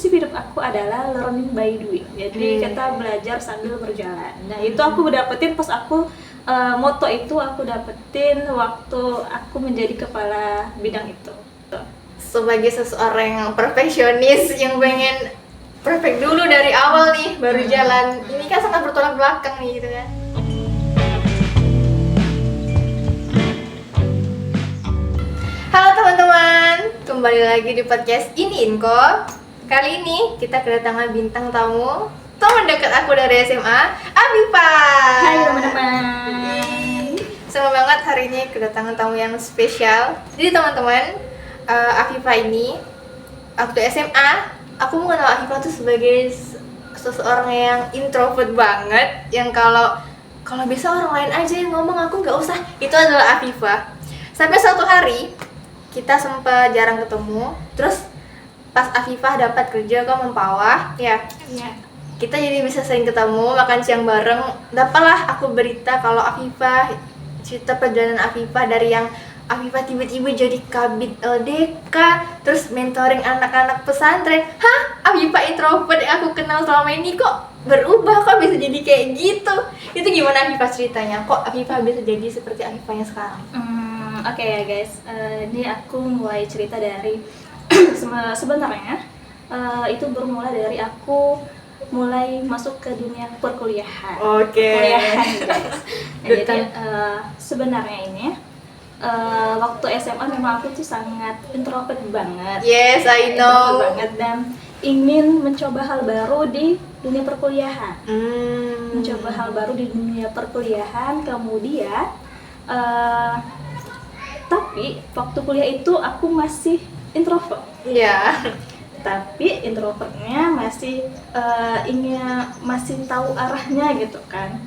prinsip hidup aku adalah learning by doing. Jadi kita belajar sambil berjalan. Nah itu aku dapetin pas aku moto itu aku dapetin waktu aku menjadi kepala bidang itu. Sebagai seseorang yang perfeksionis yang pengen perfect dulu dari awal nih baru jalan, ini kan sangat bertolak belakang nih gitu kan. Halo teman-teman, kembali lagi di podcast Ini Inko. Kali ini kita kedatangan bintang tamu, teman dekat aku dari SMA, Afifa. Hai teman-teman. Senang banget hari ini kedatangan tamu yang spesial. Jadi teman-teman, Afifa ini waktu SMA aku mengenal Afifa tuh sebagai seseorang yang introvert banget, yang kalau bisa orang lain aja yang ngomong, aku nggak usah. Itu adalah Afifa. Sampai suatu hari kita sempat jarang ketemu, terus pas Afifa dapat kerja ke Mempawah, ya kita jadi bisa sering ketemu, makan siang bareng. Dapatlah aku berita kalau Afifa, cerita perjalanan Afifa dari yang Afifa tiba-tiba jadi kabid LDK, terus mentoring anak-anak pesantren. Hah? Afifa introvert yang aku kenal selama ini kok berubah, kok bisa jadi kayak gitu? Itu gimana Afifa ceritanya? Kok Afifa bisa jadi seperti Afifa yang sekarang? Oke ya guys, ini aku mulai cerita dari sebenarnya itu bermula dari aku mulai masuk ke dunia perkuliahan. Perkuliahan guys. Nah, jadi sebenarnya ini waktu SMA memang aku tuh sangat introvert banget. Yes, I know. Introvert banget dan ingin mencoba hal baru di dunia perkuliahan. Mencoba hal baru di dunia perkuliahan, kemudian tapi waktu kuliah itu aku masih introvert. Iya. Tapi introvertnya masih masih tahu arahnya gitu kan.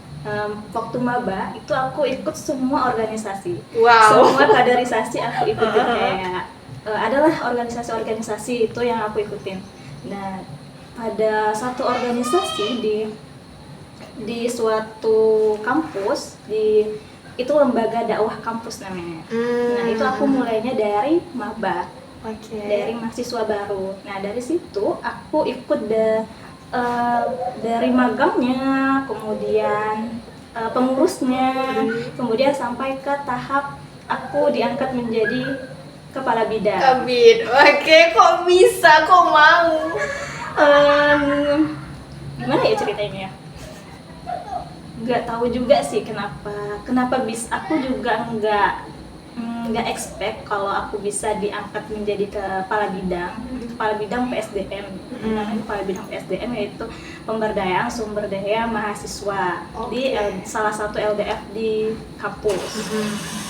Waktu maba itu aku ikut semua organisasi. Wow. Semua kaderisasi aku ikutin, kayak adalah organisasi-organisasi itu yang aku ikutin. Nah, pada satu organisasi di suatu kampus, itu lembaga dakwah kampus namanya. Nah, itu aku mulainya dari maba. Dari mahasiswa baru. Nah, dari situ aku ikut dari magangnya, kemudian pengurusnya, kemudian sampai ke tahap aku diangkat menjadi kepala bidang. Kabid. Oke, kok bisa? Kok mau? Gimana ya ceritanya? Nggak tahu juga sih kenapa bisa. Aku juga nggak expect kalau aku bisa diangkat menjadi kepala bidang PSDM. Namanya kepala bidang PSDM yaitu pemberdayaan sumber daya mahasiswa di salah satu LDF di kampus.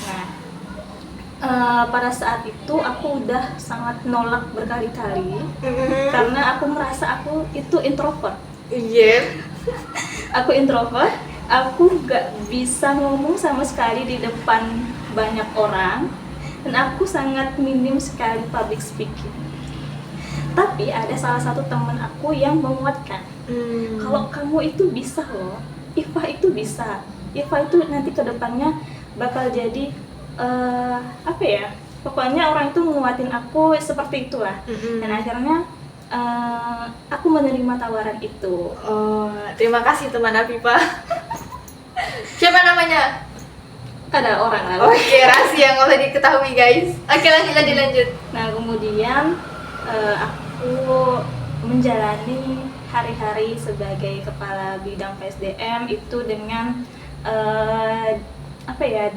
Nah, pada saat itu aku udah sangat nolak berkali-kali karena aku merasa aku itu introvert. Aku introvert, aku nggak bisa ngomong sama sekali di depan banyak orang, dan aku sangat minim sekali public speaking. Tapi ada salah satu teman aku yang menguatkan, kalau kamu itu bisa loh, Iva itu bisa, Iva itu nanti kedepannya bakal jadi apa ya, pokoknya orang itu menguatin aku seperti itulah. Dan akhirnya aku menerima tawaran itu. Terima kasih teman Afifa. Siapa namanya? Ada orang lalu. Oke, rahasia nggak usah diketahui guys. Oke, lanjut. Nah, kemudian aku menjalani hari-hari sebagai kepala bidang PSDM itu dengan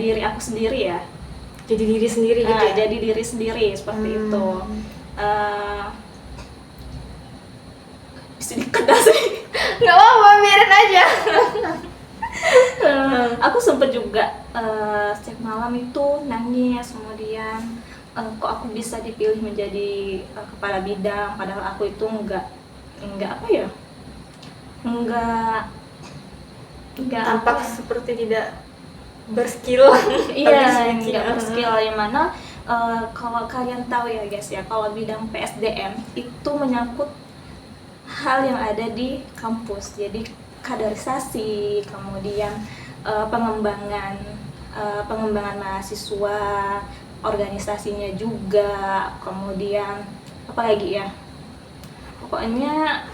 diri aku sendiri ya. Jadi diri sendiri gitu ya? Jadi diri sendiri seperti itu. Bisa dikedas sih. Nggak apa-apa, biarin aja. Aku sempet juga setiap malam itu nangis, kemudian kok aku bisa dipilih menjadi kepala bidang, padahal aku itu enggak tampak seperti tidak berskill. Iya, enggak berskill. Yang mana kalau kalian tahu ya guys ya, kalau bidang PSDM itu menyangkut hal yang ada di kampus, jadi kaderisasi, kemudian pengembangan mahasiswa, organisasinya juga, kemudian apa lagi ya, pokoknya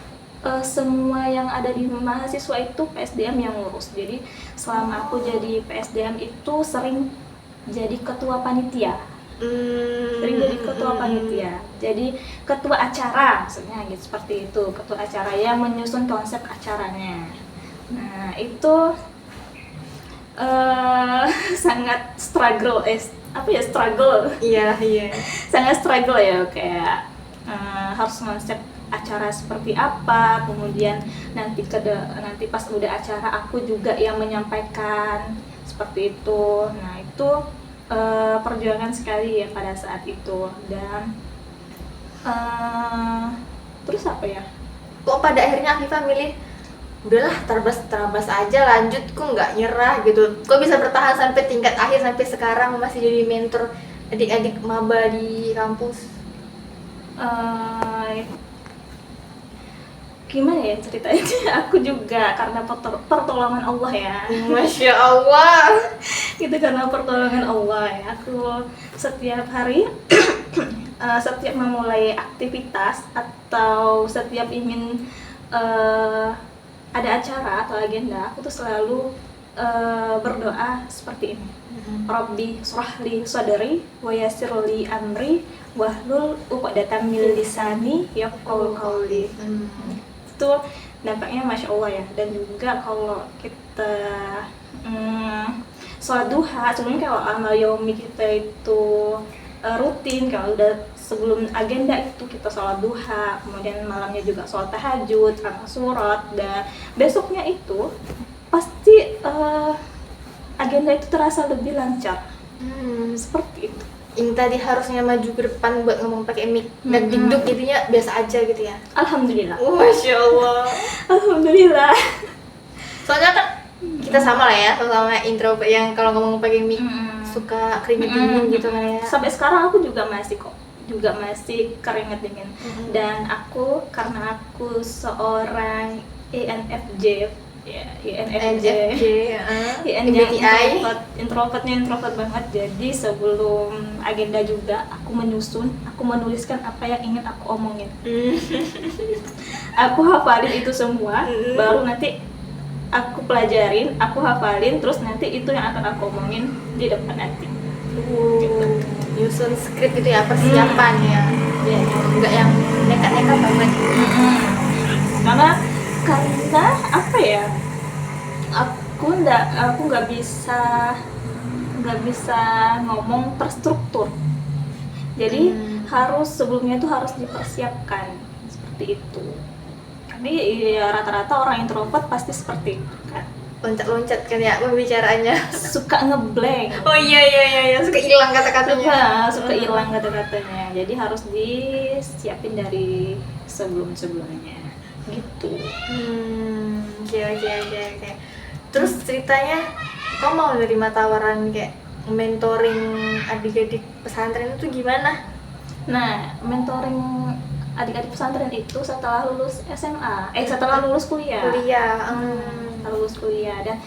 semua yang ada di mahasiswa itu PSDM yang ngurus. Jadi selama aku jadi PSDM itu sering jadi ketua panitia. Sering jadi ketua panitia. Jadi ketua acara maksudnya gitu, seperti itu. Ketua acara yang menyusun konsep acaranya. Nah, itu sangat struggle struggle. Iya. Sangat struggle ya, kayak harus konsep acara seperti apa, kemudian nanti pas udah acara aku juga yang menyampaikan seperti itu. Nah, itu perjuangan sekali ya pada saat itu. Dan terus apa ya? Kok pada akhirnya Afifah milih udahlah terabas aja, lanjut, kok nggak nyerah gitu? Kok bisa bertahan sampai tingkat akhir, sampai sekarang masih jadi mentor adik-adik maba di kampus? Gimana ya ceritanya? Aku juga karena pertolongan Allah ya. Masya Allah. Gitu, karena pertolongan Allah ya. Aku setiap hari setiap memulai aktivitas atau setiap ingin ada acara atau agenda, aku tuh selalu berdoa seperti ini. Rabbi shrahli sadri wa yassirli amri wahlul 'uqdatam min lisani yafqahu qawli. Itu dampaknya Masya Allah ya. Dan juga kalau kita sholat duha, sebenarnya kalau amal yaumi kita itu rutin, kalau udah sebelum agenda itu kita sholat duha, kemudian malamnya juga sholat tahajud, karena surat, dan besoknya itu pasti agenda itu terasa lebih lancar. Seperti itu. Yang tadi harusnya maju ke depan buat ngomong pakai mic dan dikduk, jadinya biasa aja gitu ya. Alhamdulillah. Masya Allah. Alhamdulillah. Soalnya kan kita sama lah ya, sama introvert yang kalau ngomong pakai mic suka keringet dingin gitu kan ya. Sampai sekarang aku juga masih keringet dingin. Dan karena aku seorang ENFJ ya, INFJ introvert banget. Jadi sebelum agenda juga aku menuliskan apa yang ingin aku omongin. Aku hafalin itu semua, baru nanti aku pelajarin, aku hafalin, terus nanti itu yang akan aku omongin di depan nanti. Gitu. Nyusun skrip gitu ya, persiapan ya. Enggak yang nekat-nekat banget. Karena apa ya, aku nggak bisa ngomong terstruktur. Jadi sebelumnya itu harus dipersiapkan seperti itu. Karena ya rata-rata orang introvert pasti seperti itu kan. Loncat-loncat kan ya pembicaraannya. Suka ngeblank. Oh iya, suka hilang kata-katanya. Suka hilang kata-katanya. Jadi harus disiapin dari sebelumnya. Gitu. Oke. Terus ceritanya kau mau nerima tawaran kayak mentoring adik-adik pesantren itu gimana? Nah, mentoring adik-adik pesantren itu setelah lulus SMA, setelah lulus kuliah. Setelah lulus kuliah. Dan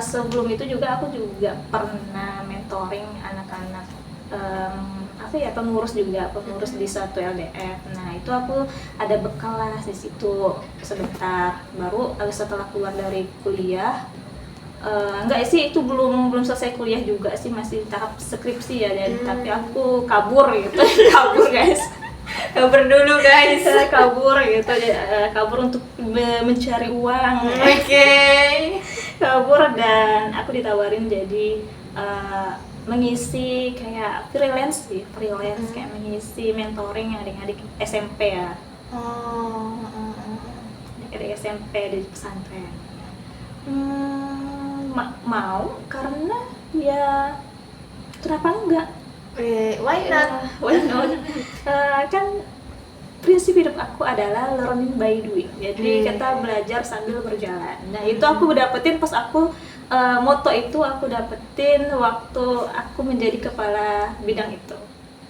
sebelum itu juga aku juga pernah mentoring anak-anak pengurus di satu LDF. Nah, itu aku ada bekal lah di situ sebentar. Baru setelah keluar dari kuliah, enggak sih, itu belum selesai kuliah juga sih, masih tahap skripsi ya. Dan tapi aku kabur gitu. Kabur guys. Kabur dulu guys. Kabur gitu. Kabur untuk mencari uang. Oke. Kabur, dan aku ditawarin jadi mengisi kayak freelance kayak mengisi mentoring adik-adik SMP ya. Adik-adik SMP di pesantren. Mau karena ya kenapa enggak? Why not? Kan prinsip hidup aku adalah learning by doing. Jadi kita belajar sambil berjalan. Nah, itu aku dapetin pas aku moto itu aku dapetin waktu aku menjadi kepala bidang itu.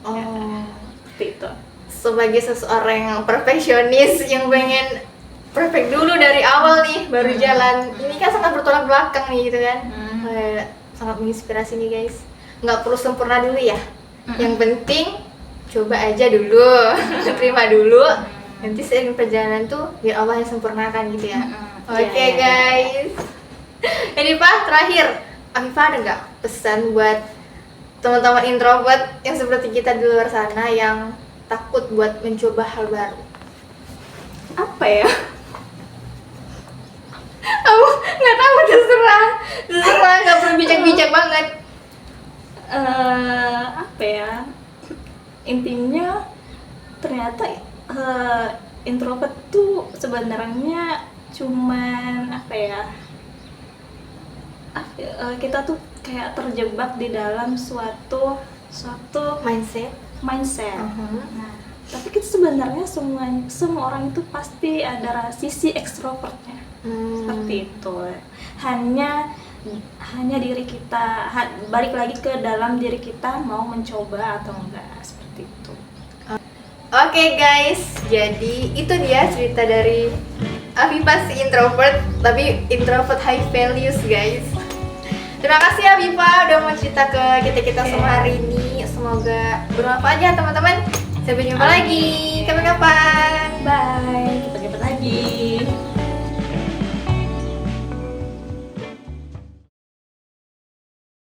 Seperti itu. Sebagai seseorang yang perfeksionis yang pengen perfect dulu dari awal nih baru jalan, ini kan sangat bertolak belakang nih gitu kan. Sangat menginspirasi nih guys. Nggak perlu sempurna dulu ya. Yang penting coba aja dulu, terima dulu, Nanti seiring perjalanan tuh biar Allah yang sempurnakan gitu ya. Oke Iya, iya. guys. Jadi Pak, terakhir Afifah ada nggak pesan buat teman-teman introvert yang seperti kita di luar sana yang takut buat mencoba hal baru? Apa ya? Aku nggak tahu, terserah nggak perlu bijak-bijak banget. Apa ya? Intinya ternyata introvert tuh sebenarnya cuman apa ya? Kita tuh kayak terjebak di dalam suatu Mindset. mindset. Mhm. Nah, tapi kita sebenarnya semua orang itu pasti ada sisi ekstrovertnya. Seperti itu. Hanya diri kita, balik lagi ke dalam diri kita mau mencoba atau enggak, seperti itu. Oke guys, jadi itu dia cerita dari Afifah si introvert, tapi introvert high values guys. Terima kasih Afifah udah mau cerita ke kita semua hari ini. Semoga bermanfaat ya teman-teman. Sampai jumpa lagi kapan-kapan. Bye, kita jumpa lagi.